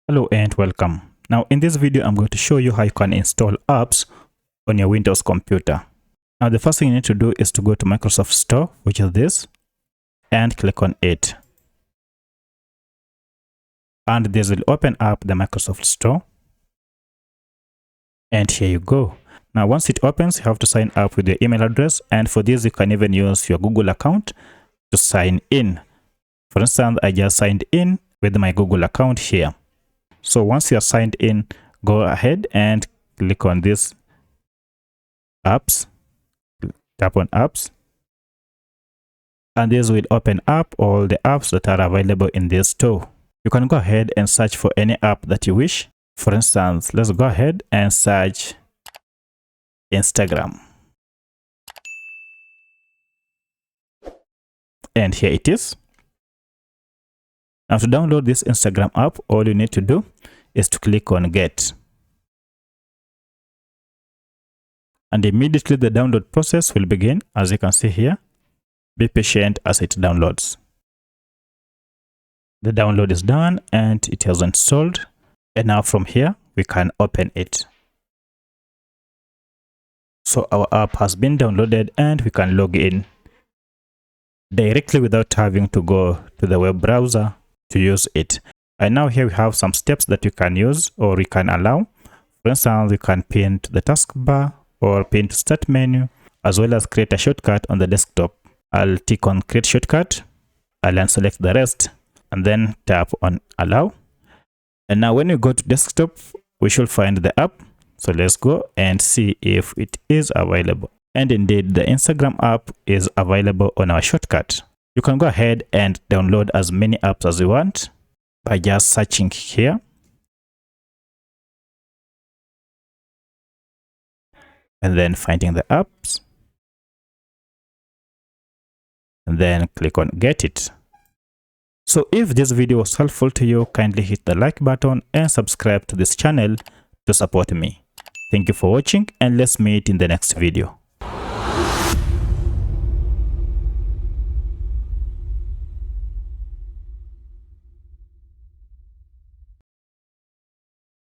Hello and welcome. Now in this video I'm going to show you how you can install apps on your Windows computer. Now the first thing you need to do is to go to Microsoft Store, which is this, and click on it. And this will open up the Microsoft Store. And here you go. Now once it opens, you have to sign up with your email address, and for this you can even use your Google account to sign in. For instance, I just signed in with my Google account here. So once you are signed in, go ahead and click on this apps, tap on apps, and this will open up all the apps that are available in this store. You can go ahead and search for any app that you wish. For instance, let's go ahead and search Instagram. And here it is. Now to download this Instagram app, all you need to do is to click on Get. And immediately the download process will begin, as you can see here. Be patient as it downloads. The download is done and it has installed. And now from here, we can open it. So our app has been downloaded and we can log in directly without having to go to the web browser to use it. And now here we have some steps that you can use or you can allow. For instance, you can pin to the taskbar or pin to start menu, as well as create a shortcut on the desktop. I'll tick on create shortcut. I'll unselect the rest and then tap on allow. And now when you go to desktop, we should find the app. So let's go and see if it is available. And indeed, the Instagram app is available on our shortcut. You can go ahead and download as many apps as you want by just searching here. And then finding the apps. And then click on Get It. So if this video was helpful to you, kindly hit the like button and subscribe to this channel to support me. Thank you for watching, and let's meet in the next video.